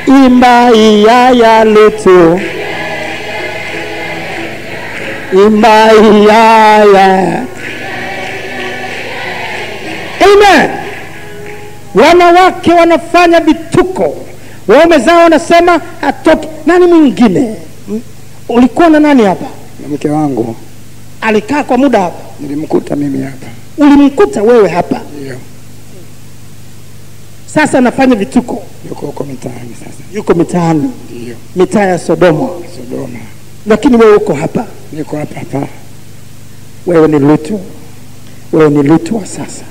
imba iyaya Lutu, imba iyaya, Amen. Wanawake wanafanya vituko, waume zao wanasema hatoki. Nani mwingine? Ulikuwa na nani hapa? Na mke wangu. Alikaa kwa muda hapa? Nilimkuta mimi hapa. Ulimkuta wewe hapa? Ndio. Sasa anafanya vituko. Yuko mitaani sasa. Yuko mitaani. Ndio. Mitaa ya Sodoma. Sodoma. Lakini wewe uko hapa. Niko hapa. Wewe ni Lutu. Wewe ni Lutu wa sasa.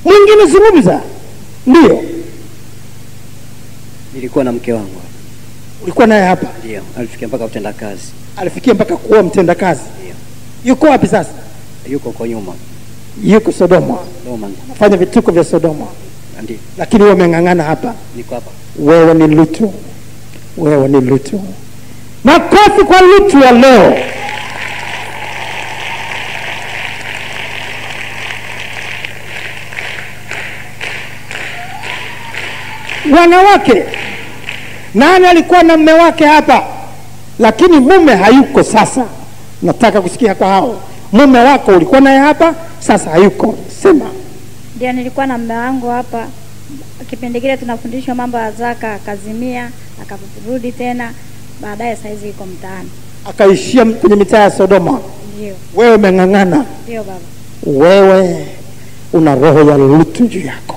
Mwingine zungumza. Ndio. Nilikuwa na mke wangu. Ulikuwa naye hapa? Ndio. Alifikia mpaka kutenda kazi. Alifikia mpaka kuwa mtenda kazi? Ndio. Yuko wapi sasa? Yuko kwa nyuma. Yuko Sodoma. Sodoma. Anafanya vituko vya Sodoma. Ndio. Lakini wewe umeng'ang'ana hapa. Niko hapa. Wewe ni Lutu. Wewe ni Lutu. Makofi kwa Lutu wa leo. Wanawake, nani alikuwa na mume wake hapa lakini mume hayuko sasa? Nataka kusikia kwa hao. Mume wako ulikuwa naye hapa, sasa hayuko. Sema. Ndio, nilikuwa na mume wangu hapa. Kipindi kile tunafundishwa mambo ya zaka, akazimia, akarudi tena, baadaye saizi yuko mtaani. Akaishia kwenye mitaa ya Sodoma. Ndio. Wewe umeng'ang'ana. Ndio baba. Wewe una roho ya Lutu juu yako.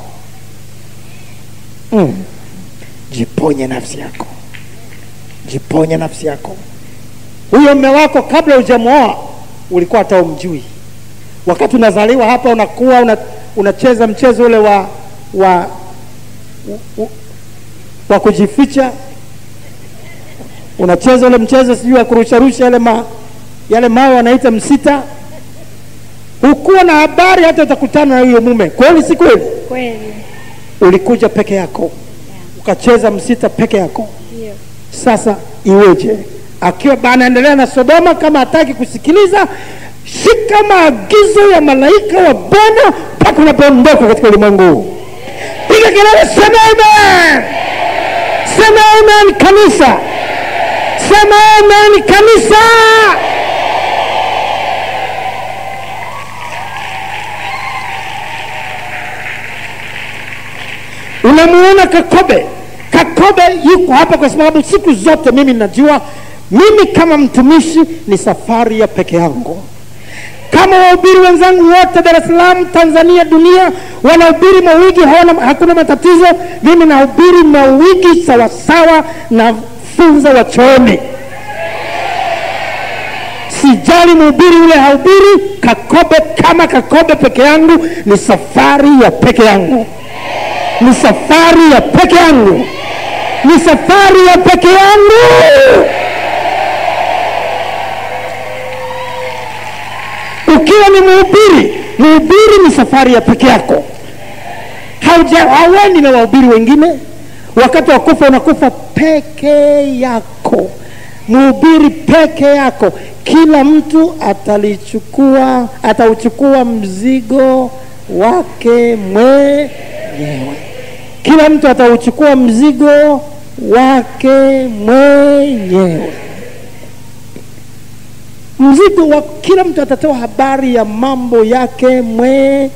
Jiponye nafsi yako. Jiponye nafsi yako. Huyo mume wako kabla hujamuoa ulikuwa hata umjui. Wakati unazaliwa hapa unakuwa unacheza mchezo ule wa kujificha. Unacheza ule mchezo sijui wa kurusharusha yale mawe wanaita msita. Hukuwa na habari hata utakutana na huyo mume. Kweli si kweli? Kweli. Ulikuja peke yako. Ukacheza msita peke yako. Ndio. Sasa iweje? Akiwa anaendelea na Sodoma, kama hataki kusikiliza, shika maagizo ya malaika wa Bwana mpaka unapoondoka katika ulimwengu. Piga kelele, sema amen. Sema amen kanisa. Sema amen kanisa. Unamuona Kakobe. Kakobe yuko hapa kwa sababu siku zote mimi najua, mimi kama mtumishi ni safari ya peke yangu. Kama wahubiri wenzangu wote Dar es Salaam, Tanzania, dunia wanahubiri mawigi, hakuna matatizo. Mimi nahubiri mawigi sawasawa na funza wa chooni. Sijali mhubiri ule hahubiri. Kakobe kama Kakobe peke yangu ni safari ya peke yangu. Ni safari ya peke yangu. Ni safari ya peke yangu. Ukiwa ni mhubiri ni safari ya peke yako. Hawendi na wahubiri wengine. Wakati wa kufa unakufa peke yako. Mhubiri peke yako. Kila mtu atauchukua mzigo wake mwenyewe. Kila mtu atauchukua mzigo wake mwenyewe. Mzigo wa kila mtu atatoa habari ya mambo yake mwenyewe.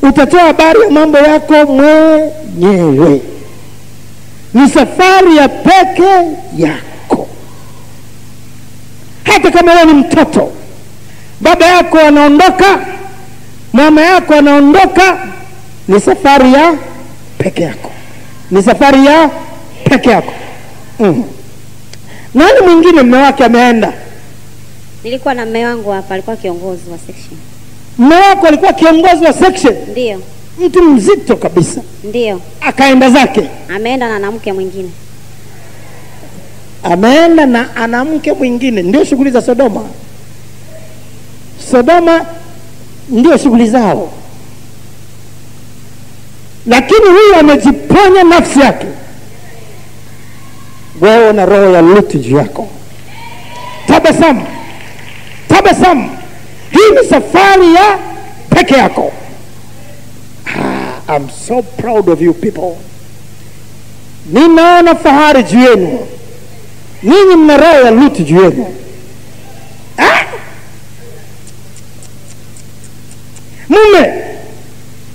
Utatoa habari ya mambo yako mwenyewe. Ni safari ya peke yako. Hata kama wewe ni mtoto, baba yako anaondoka, mama yako anaondoka, ni safari ya peke yako. Ni safari ya peke yako. Nani mwingine mume wake ameenda? Nilikuwa na mume wangu hapa, alikuwa kiongozi wa section. Mume wako alikuwa kiongozi wa section? Ndio. Mtu mzito kabisa. Ndio. Akaenda zake. Ameenda na mke mwingine. Ameenda na ana mke mwingine. Ndio shughuli za Sodoma. Sodoma ndio shughuli zao. Lakini huyu amejiponya nafsi yake. Wewe na roho ya Lutu juu yako. Tabasamu. Tabasamu. Hii ni safari ya peke yako. I'm so proud of you people. Ninaona fahari juu yenu. Ninyi mna roho ya Lutu juu yenu. Mume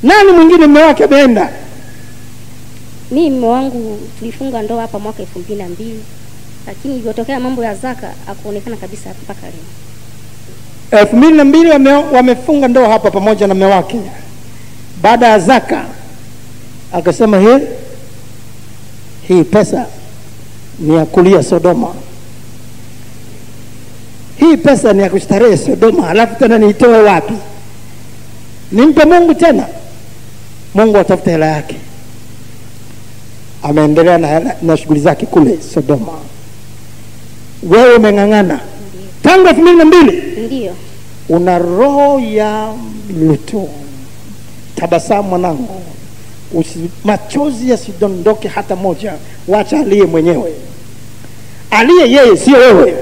nani mwingine mume wake ameenda? Mimi mume wangu tulifunga ndoa hapa mwaka 2002, lakini ilipotokea mambo ya zaka hakuonekana kabisa mpaka leo. 2002 wamefunga ndoa hapa pamoja na mume wake. Baada ya zaka akasema hii pesa ni ya kulia Sodoma, hii pesa ni ya kustarehe Sodoma, alafu tena niitoe wapi? Nimpe Mungu tena? Mungu atafuta hela yake. Ameendelea na shughuli zake kule Sodoma. Wewe umeng'ang'ana tangu 2002. Ndio. Una roho ya Lutu. Tabasamu mwanangu, machozi yasidondoke hata moja. Wacha aliye mwenyewe, aliye yeye, sio wewe.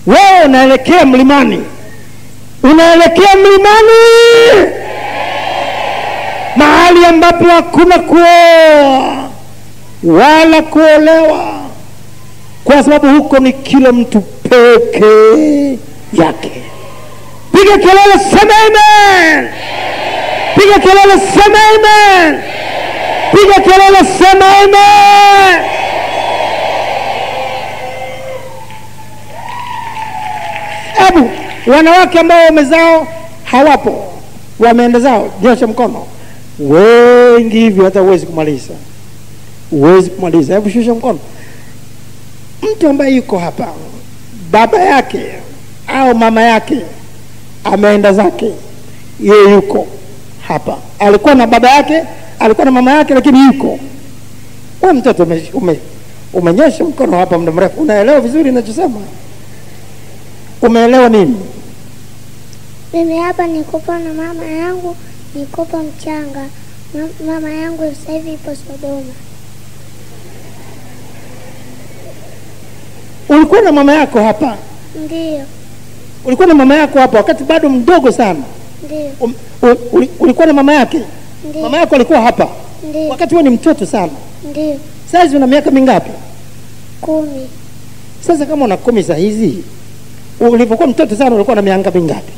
Wewe unaelekea mlimani, unaelekea mlimani, mahali ambapo hakuna kuoa wala kuolewa, kwa sababu huko ni kila mtu peke yake. Piga kelele, sema amen. Piga kelele, sema amen. Piga kelele, sema amen. Ebu wanawake ambao wamezao hawapo, wameenda zao, nyosha mkono. Wengi hivyo hata huwezi kumaliza, huwezi kumaliza. Hebu shusha mkono. Mtu ambaye yuko hapa, baba yake au mama yake ameenda zake, yeye yuko hapa. Alikuwa na baba yake, alikuwa na mama yake, lakini yuko. Wewe mtoto umenyosha mkono hapa muda mrefu. Unaelewa vizuri ninachosema? Umeelewa nini? Mimi hapa nikopa na mama yangu, nikopa mchanga. Mama yangu sasa hivi ipo Sodoma. Ulikuwa na mama yako hapa? Ndio. Ulikuwa na mama yako hapa wakati bado mdogo sana? Ndio. Ulikuwa na mama yake? Ndio. Mama yako alikuwa hapa? Ndio. Wakati wewe ni mtoto sana? Ndio. Sasa una miaka mingapi? 10. Sasa kama una 10 saa hizi, ulipokuwa mtoto sana ulikuwa na miaka mingapi?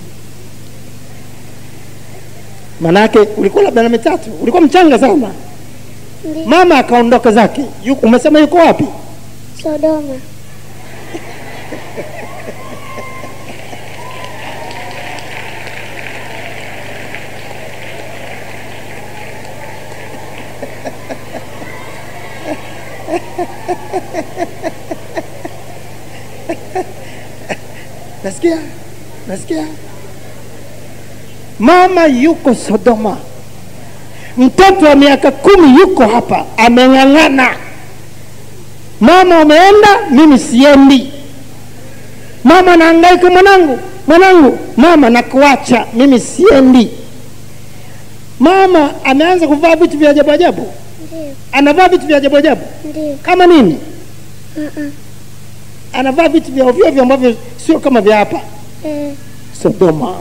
Manake ulikuwa labda na 3, ulikuwa mchanga sana. Ndio. Mama akaondoka zake. Umesema yuko wapi? Sodoma. Nasikia mama yuko Sodoma, mtoto wa miaka 10 yuko hapa, ameng'ang'ana. Mama ameenda, mimi siendi. Mama anahangaika, mwanangu, mama nakuacha, mimi siendi. Mama ameanza kuvaa vitu vya ajabu ajabu. Ndio. Anavaa vitu vya ajabu ajabu. Ndio. Kama nini? Anavaa vitu vya ovyo ambavyo sio kama vya hapa. Sodoma.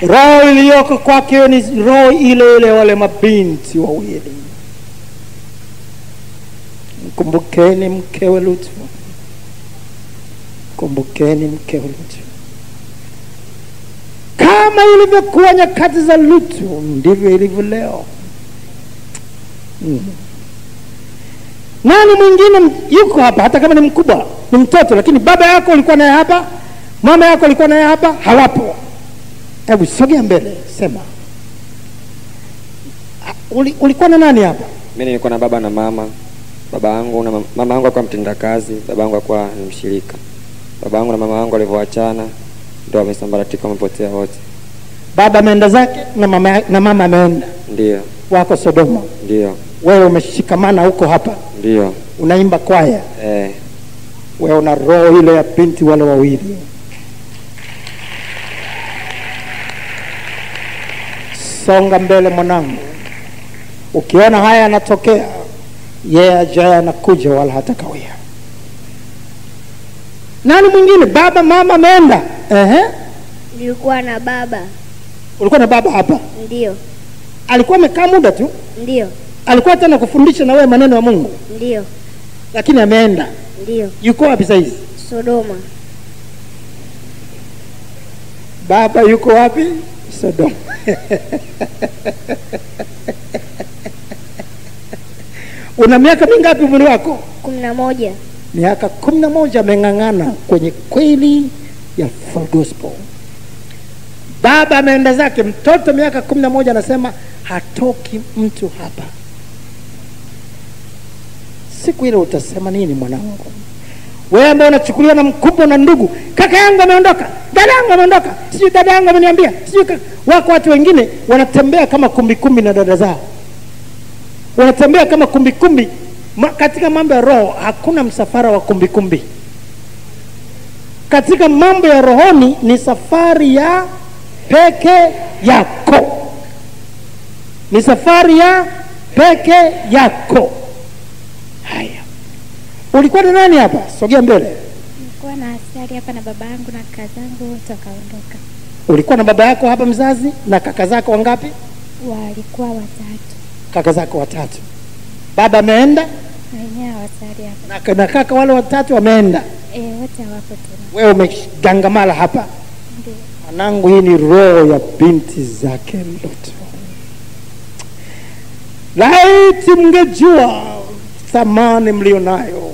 Roho iliyoko kwake ni roho ile ile wale mabinti wawili. Kumbukeni mkewe Lutu. Kumbukeni mkewe Lutu. Kama ilivyokuwa nyakati za Lutu, ndivyo ilivyo leo. Nani mwingine yuko hapa, hata kama ni mkubwa, ni mtoto, lakini baba yako ulikuwa naye hapa, mama yako ulikuwa naye hapa, hawapo? Hebu sogea mbele, sema. Ulikuwa na nani hapa? Mimi nilikuwa na baba na mama. Baba yangu na mama yangu alikuwa mtendakazi, baba yangu alikuwa ni mshirika. Baba yangu na mama yangu walivyoachana ndio wamesambaratika, wamepotea wote. Baba ameenda zake na mama ameenda. Ndio. Wako Sodoma. Ndio. Wewe umeshikamana huko hapa. Ndio. Unaimba kwaya. Wewe una roho ile ya binti wale wawili. Songa mbele mwanangu. Ukiona haya yanatokea, yeye ajaye anakuja wala hatakawia. Nani mwingine? Baba, mama ameenda. Nilikuwa na baba. Ulikuwa na baba hapa? Ndio. Alikuwa amekaa muda tu? Ndio. Alikuwa tena kufundisha na wewe maneno ya Mungu? Ndio. Lakini ameenda. Ndio. Yuko wapi sasa hizi? Sodoma. Baba yuko wapi? Sodoma. Una miaka mingapi umri wako? 11. Miaka 11 ameng'ang'ana kwenye kweli ya full gospel. Baba ameenda zake, mtoto miaka 11 anasema hatoki mtu hapa. Siku ile utasema nini mwanangu? Wewe ambaye unachukuliwa na mkubwa na ndugu, kaka yangu ameondoka, dada yangu ameondoka, sijui dada yangu ameniambia, sijui wako watu wengine wanatembea kama kumbi na dada zao. Wanatembea kama kumbi. Katika mambo ya roho hakuna msafara wa kumbi. Katika mambo ya rohoni ni safari ya peke yako. Ni safari ya peke yako. Haya. Ulikuwa na nani hapa? Sogea mbele. Nilikuwa na Asali hapa na baba yangu na kaka zangu wote wakaondoka. Ulikuwa na baba yako hapa mzazi na kaka zako wangapi? Walikuwa 3. Kaka zako 3. Baba ameenda? Wenyewe Asali hapa. Na kaka wale 3 wameenda? Wote hawapo tena. Wewe umegangamala hapa? Ndio. Mwanangu, hii ni roho ya binti zake Lutu. Laiti mngejua thamani mlionayo.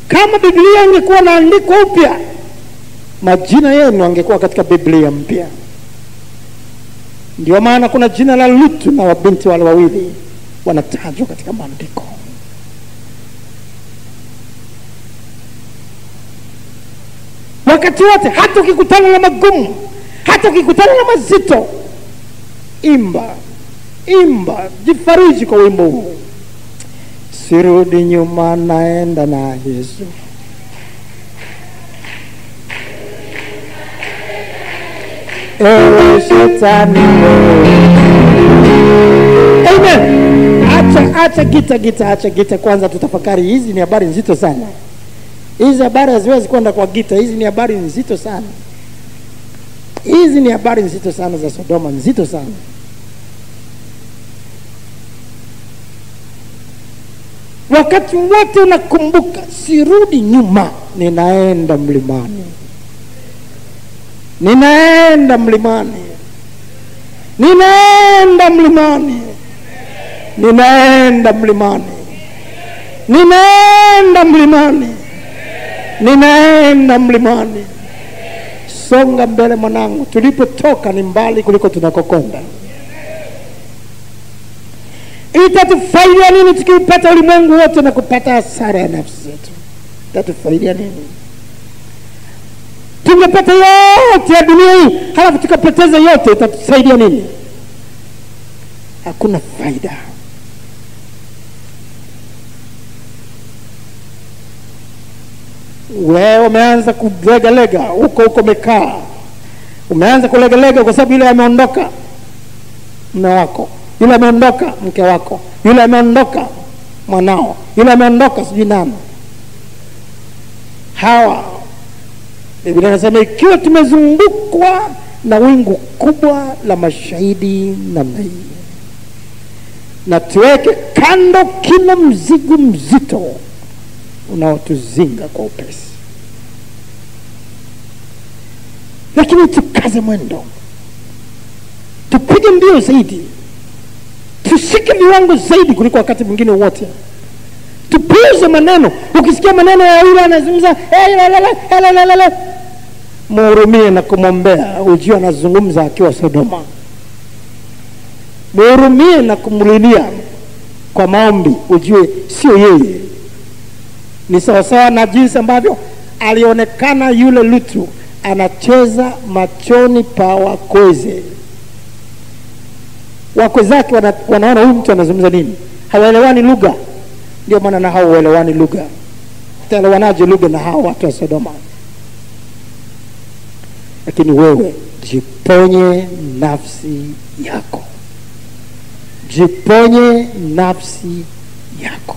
Kama Biblia ingekuwa naandikwa upya, majina yenu angekuwa katika Biblia mpya. Ndio maana kuna jina la Lutu na wabinti wale wawili wanatajwa katika maandiko. Wakati wote, hata ukikutana na magumu, hata ukikutana na mazito, imba, jifariji kwa wimbo huu. Sirudi nyuma, naenda na Yesu. Ewe shetani wewe. Amen. Acha gita kwanza, tutafakari. Hizi ni habari nzito sana. Hizi habari haziwezi kwenda kwa gita. Hizi ni habari nzito sana. Hizi ni habari nzito sana za Sodoma, nzito sana. Wakati wote unakumbuka, sirudi nyuma, ninaenda mlimani. Ninaenda mlimani. Ninaenda mlimani. Ninaenda mlimani. Ninaenda mlimani. Ninaenda mlimani. Songa mbele mwanangu, tulipotoka ni mbali kuliko tunakokwenda. Itatufaidia nini tukipata ulimwengu wote na kupata hasara ya nafsi zetu? Itatufaidia nini? Tungepata yote ya dunia hii halafu tukapoteza yote, itatusaidia nini? Hakuna faida. Wewe umeanza kulegalega huko umekaa. Umeanza kulegalega kwa sababu yule ameondoka mume wako, yule ameondoka mke wako, yule ameondoka mwanao, yule ameondoka sijui nani. Hawa Biblia inasema ikiwa tumezungukwa na wingu kubwa la mashahidi namna hii, na tuweke kando kila mzigo mzito unaotuzinga kwa upesi, lakini tukaze mwendo, tupige mbio zaidi, tushike viwango zaidi kuliko wakati mwingine wote. Tupuuze maneno. Ukisikia maneno ya yule anazungumza muhurumie na kumwombea, ujue anazungumza akiwa Sodoma. Muhurumie na kumlilia kwa maombi, ujue sio yeye. Ni sawasawa na jinsi ambavyo alionekana yule Lutu anacheza machoni pa wakweze. Wakwe zake wanaona huyu mtu anazungumza nini. Hawaelewani lugha. Ndio maana na hao hawaelewani lugha. Utaelewanaje lugha na hao watu wa Sodoma? Lakini wewe jiponye nafsi yako. Jiponye nafsi yako.